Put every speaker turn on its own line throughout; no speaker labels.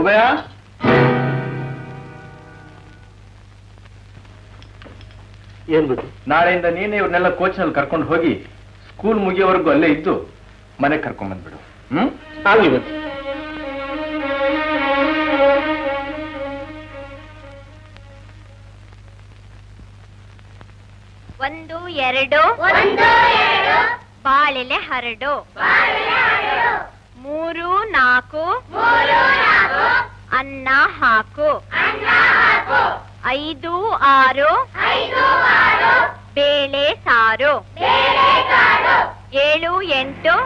ಉಭಯ ಏನ್ ಬಿಡು, ನಾಳೆಯಿಂದ ನೀನೇ ಇವ್ರನ್ನೆಲ್ಲ ಕೋಚ್ನಲ್ಲಿ ಕರ್ಕೊಂಡು ಹೋಗಿ ಸ್ಕೂಲ್ ಮುಗಿಯೋವರೆಗೂ ಅಲ್ಲೇ ಇದ್ದು ಮನೆಗೆ ಕರ್ಕೊಂಡ್ ಬಂದ್ಬಿಡು. ಆಗ್ಲಿ ಬನ್ನಿ.
1 2 ಬಾಳೆಲೆ ಹರಡು 3 4 ಅನ್ನ ಹಾಕು 5 6 ಬೇಳೆ ಸಾರು 7 8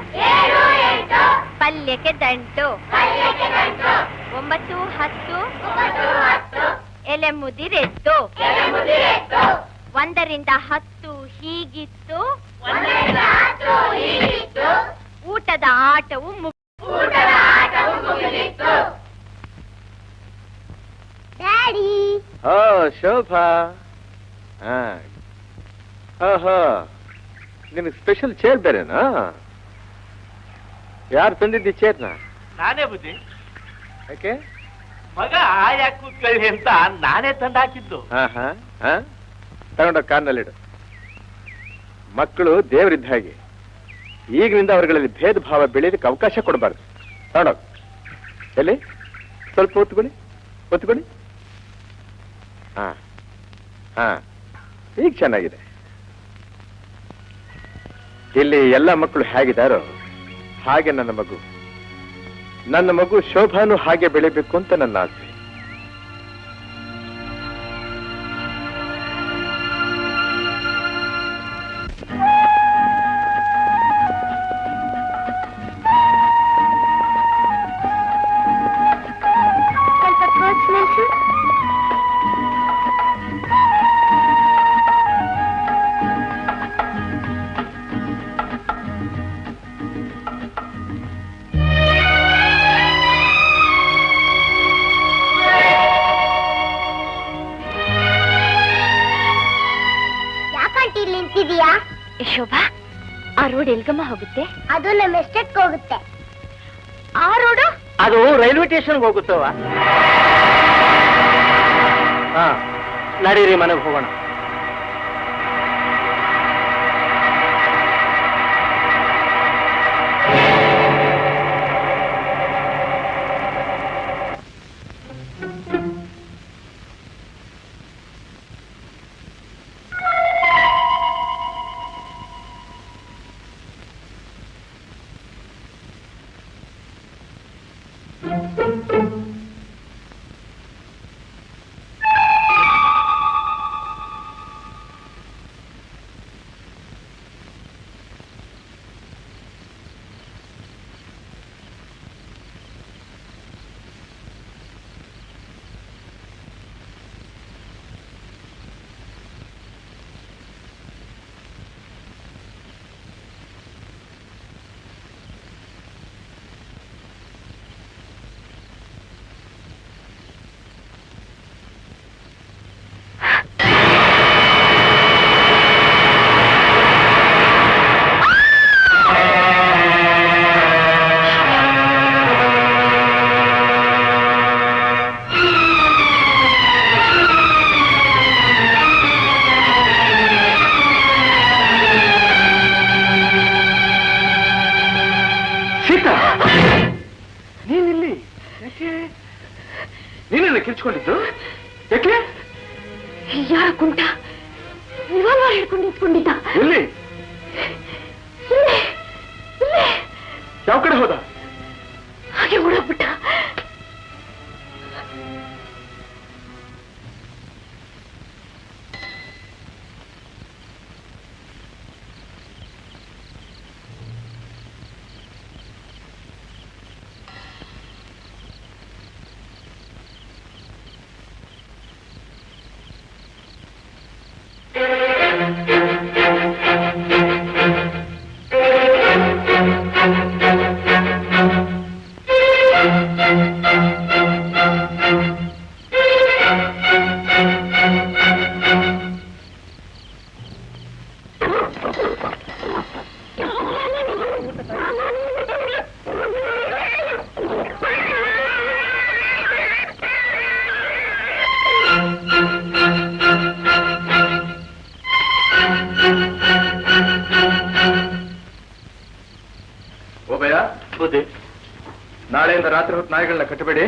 ಪಲ್ಯಕ್ಕೆ ದಂಟು 9 10 ಎಲೆ ಮುದಿರೆತ್ತು 1 ರಿಂದ 10 ಹೀಗಿತ್ತು ಊಟದ ಆಟವು ಮುಗಿದಿತ್ತು. ಡ್ಯಾಡಿ
ಶೋಭಾ, ನಿನಗೆ ಸ್ಪೆಷಲ್ ಚೇರ್ ಬೇರೆನಾ? ಯಾರು ತಂದಿದ್ದಿ ಚೇರ್ನ?
ನಾನೇ ಬುದ್ಧಿ.
ಯಾಕೆ?
ಮಗ ಯಾಕೆ ಕೂತ್ಕೊಳ್ಳಿ ಅಂತ ನಾನೇ ತಂದು ಹಾಕಿದ್ದು.
ತಗೊಂಡ ಕಾರ್ನಲ್ಲಿಡು. ಮಕ್ಕಳು ದೇವರಿದ್ದ ಹಾಗೆ, ಈಗಿನಿಂದ ಅವರುಗಳಲ್ಲಿ ಭೇದ ಭಾವ ಬೆಳೆಯೋದಕ್ಕೆ ಅವಕಾಶ ಕೊಡಬಾರ್ದು. ತಗೊಂಡೋಗ. ಎಲ್ಲಿ ಸ್ವಲ್ಪ ಒತ್ತುಕೊಳ್ಳಿ. ಈಗ ಚೆನ್ನಾಗಿದೆ. ಇಲ್ಲಿ ಎಲ್ಲ ಮಕ್ಕಳು ಹೇಗಿದ್ದಾರೋ ಹಾಗೆ ನನ್ನ ಮಗು ಶೋಭಾನು ಹಾಗೆ ಬೆಳಿಬೇಕು ಅಂತ ನನ್ನ ಆಸೆ.
ಶೋಭಾ, ಆ ರೋಡ್ ಎಲ್ಗಮ್ಮ ಹೋಗುತ್ತೆ?
ಅದು ನಮ್ಮ ಎಸ್ಟೇಟ್ಗೆ ಹೋಗುತ್ತೆ.
ಆ ರೋಡು?
ಅದು ರೈಲ್ವೆ ಸ್ಟೇಷನ್ಗೆ ಹೋಗುತ್ತವ. ನಡೀರಿ ಮನೆಗೆ ಹೋಗೋಣ.
ನೀನೆಲ್ಲ ಕಿರ್ಚ್ಕೊಂಡಿದ್ದು ಯಾಕೆ?
ಯಾರ ಕುಂಟ ರಿವಾಲ್ವರ್ ಹಿಡ್ಕೊಂಡು ನಿಂತ್ಕೊಂಡಿದ್ದ.
ಎಲ್ಲಿ? ಯಾವ ಕಡೆ ಹೋದ?
ಹಾಗೆ ಓಡೋಗ್ಬಿಟ್ಟ.
ಬುದ್ಧಿ.
ನಾಳೆಯಿಂದ ರಾತ್ರಿ ಹೊತ್ತು ನಾಯಿಗಳನ್ನ ಕಟ್ಟಬೇಡಿ.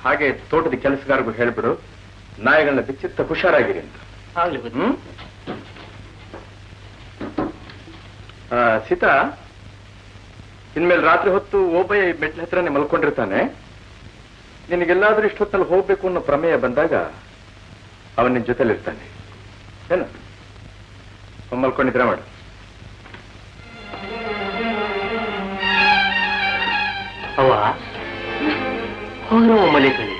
ಹಾಗೆ ತೋಟದ ಕೆಲಸಗಾರಗೂ ಹೇಳ್ಬಿಡು, ನಾಯಿಗಳನ್ನ ಬಿಚ್ಚಿತ್ತ ಹುಷಾರಾಗಿರಿ ಅಂತ.
ಆಗ್ಲಿ ಬುದ್ಧಿ.
ಸೀತಾ, ಇನ್ಮೇಲೆ ರಾತ್ರಿ ಹೊತ್ತು ಓಬಯ್ಯ ಮೆಟ್ಲ ಹತ್ರನೇ ಮಲ್ಕೊಂಡಿರ್ತಾನೆ. ನಿನಗೆಲ್ಲಾದ್ರೂ ಇಷ್ಟೊತ್ತಲ್ಲಿ ಹೋಗ್ಬೇಕು ಅನ್ನೋ ಪ್ರಮೇಯ ಬಂದಾಗ ಅವನ ನಿನ್ ಜೊತೆಲಿರ್ತಾನೆ. ಏನು ಮಲ್ಕೊಂಡಿದ್ರೆ ಮಾಡು.
ಅವ್ವ ಹೋಗ್ರೋ ಮನೆ ಕಣಿ.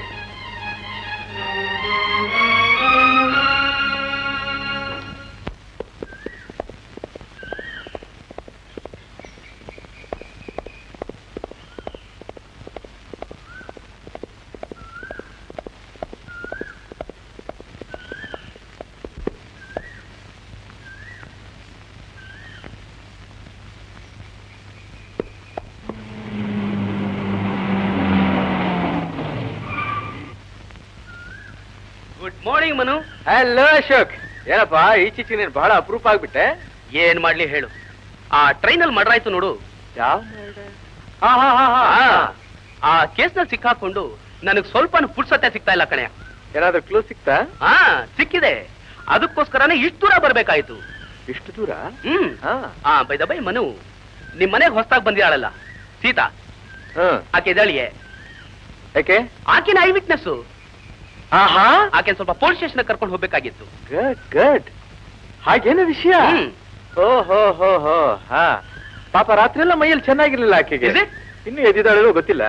Good morning Manu.
Hello Ashok. ಏನಪ್ಪಾ ಈಚೀಚೆ ನೀನು ಬಹಳ ಅಪರೂಪ ಆಗ್ಬಿಟ್ಟೆ.
ಏನ್ ಮಾಡ್ಲಿ ಹೇಳು, ಆ ಟ್ರೈನಲ್ಲಿ ಮರ್ಡರ್ ನೋಡು.
ಯಾವ
ಆ ಕೇಸ್ನಲ್ಲಿ ಸಿಕ್ಕಾಕೊಂಡು ನನಗ್ ಸ್ವಲ್ಪ ಪುರ್ಸತ್ತೆ ಸಿಗ್ತಾ ಇಲ್ಲ ಕಣೆ.
ಏನಾದ್ರೂ ಕ್ಲೂ ಸಿಕ್ತಾ?
ಸಿಕ್ಕಿದೆ. ಅದಕ್ಕೋಸ್ಕರನೇ ಇಷ್ಟು ದೂರ ಬರ್ಬೇಕಾಯ್ತು.
ಇಷ್ಟು ದೂರ?
ಬೈ ದ ಬೈ ಮನು, ನಿಮ್ ಮನೆಗೆ ಹೊಸದಾಗಿ ಬಂದಿದ್ದಾಳಲ್ಲ ಸೀತಾ, ಆಕೆ ಇದ್ದಾಳಿಯೇ?
ಯಾಕೆ?
ಆಕೆನ ಐ ವಿಟ್ನೆಸ್. ಆಕೆ ಸ್ವಲ್ಪ ಪೊಲೀಸ್ ಸ್ಟೇಷನ್ ಕರ್ಕೊಂಡು ಹೋಗ್ಬೇಕಾಗಿತ್ತು.
Good good. ಹಾಗೇನು ವಿಷಯ? ಓಹೋ ಹೋ ಹೋ. ಪಾಪ ರಾತ್ರಿ ಎಲ್ಲ ಮೈಯಲ್ಲಿ ಚೆನ್ನಾಗಿರ್ಲಿಲ್ಲ ಆಕೆಗೆ. ಇನ್ನು ಎದ್ದಿದ್ದಾಳೋ ಗೊತ್ತಿಲ್ಲ.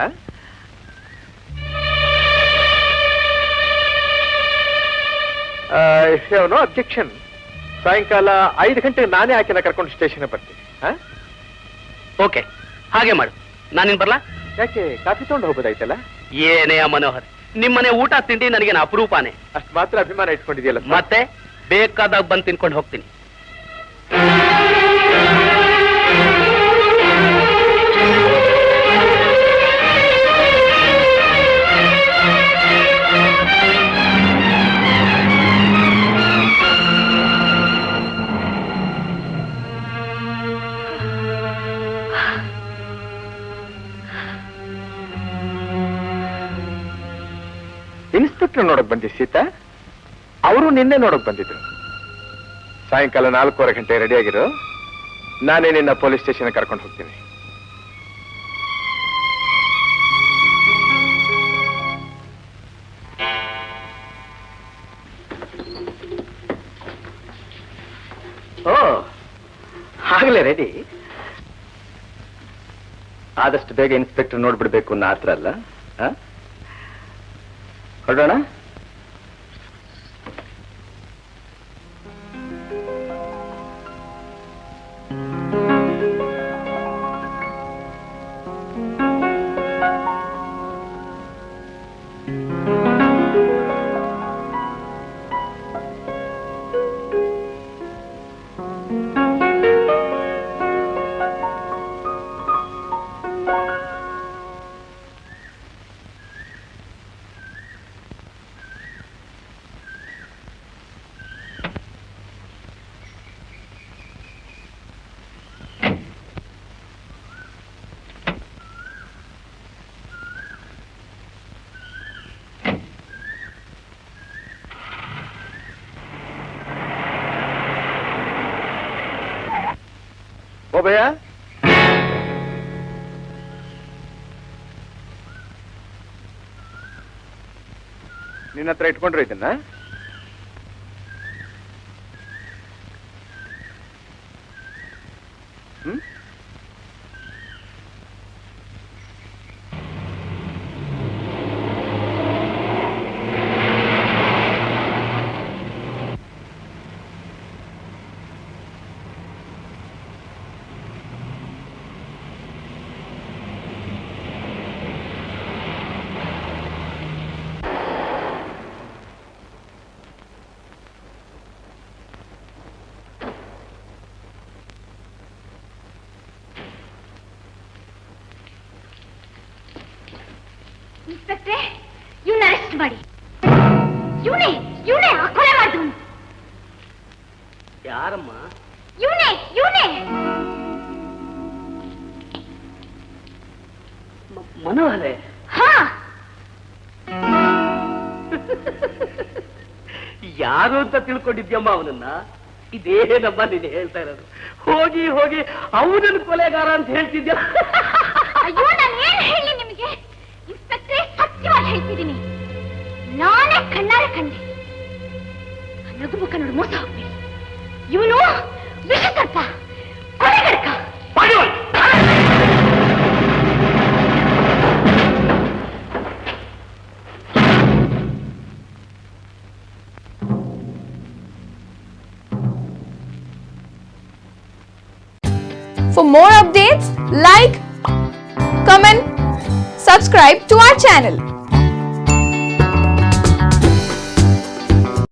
No objection. ಸಾಯಂಕಾಲ 5 ಗಂಟೆಗೆ ನಾನೇ ಆಕೆನ ಕರ್ಕೊಂಡು ಸ್ಟೇಷನ್ ಬರ್ತೀನಿ.
ಓಕೆ, ಹಾಗೆ ಮಾಡು. ನಾನಿನ್ ಬರ್ಲಾ?
ಯಾಕೆ, ಕಾಫಿ ತಗೊಂಡು ಹೋಗೋದಾಯ್ತಲ್ಲ?
ಏನೇ ಮನೋಹರ್, ನಿಮ್ಮನೆ ಊಟ ತಿಂಡಿ ನನಗೇನು ಅಪರೂಪಾನೆ.
ಅಷ್ಟು ಮಾತ್ರ ಅಭಿಮಾನ ಇಟ್ಕೊಂಡಿದ್ಯಲ್ಲ.
ಮತ್ತೆ ಬೇಕಾದಾಗ ಬಂದು ತಿನ್ಕೊಂಡು ಹೋಗ್ತೀನಿ.
ಇನ್ಸ್ಪೆಕ್ಟರ್ ನೋಡಕ್ ಬಂದಿ ಸೀತಾ? ಅವರು ನಿನ್ನೆ ನೋಡಕ್ ಬಂದಿದ್ರು. ಸಾಯಂಕಾಲ 4:15 ಗಂಟೆ ರೆಡಿಯಾಗಿರು. ನಾನೇ ನಿನ್ನ ಪೊಲೀಸ್ ಸ್ಟೇಷನ್ ಕರ್ಕೊಂಡು ಹೋಗ್ತೀನಿ. ಆಗ್ಲೇ ರೆಡಿ? ಆದಷ್ಟು ಬೇಗ ಇನ್ಸ್ಪೆಕ್ಟರ್ ನೋಡ್ಬಿಡ್ಬೇಕು ಅನ್ನೋ ಆತ್ರ ಅಲ್ಲ. ಹೊರಡೋಣ. ಓಬಯ್ಯ, ನಿನ್ನ ಹತ್ರ ಇಟ್ಕೊಂಡ್ರೆ ಇದನ್ನ?
ಇನ್ಸ್ಪೆಕ್ಟ್ರೆ, ಇವನ್ನ ಅರೆಸ್ಟ್ ಮಾಡಿ. ಇವನೇ ಕೊಲೆ ಮಾಡಿದ್ರು.
ಯಾರಮ್ಮ?
ಇವನೇ
ಮನೋಹರೇ
ಹಾ
ಯಾರು ಅಂತ ತಿಳ್ಕೊಂಡಿದ್ಯಮ್ಮ ಅವನನ್ನ? ಇದೇನಮ್ಮ ನೀನು ಹೇಳ್ತಾ ಇರೋದು? ಹೋಗಿ ಹೋಗಿ ಅವನನ್ನು ಕೊಲೆಗಾರ ಅಂತ ಹೇಳ್ತಿದ್ಯ.
ಅಯ್ಯೋ ನಾನು ಏನ್ ಹೇಳಿ ನಿಮಗೆ? ಇನ್ಸ್ಪೆಕ್ಟ್ರೇ ಸತ್ಯವಾಗಿ ಹೇಳ್ತಿದ್ದೀನಿ. ನಾನೇ ಕಣ್ಣಾರೆ ಕಂಡೆ. ನಗು ಮುಖ ನೋಡಿ ಮೋಸ ಹೋಗ್ಬೇಡಿ. ಇವನು ವಿಷಸರ್ಪ, ಕೊಲೆಗಡಕ.
For more updates, like, comment, subscribe to our channel.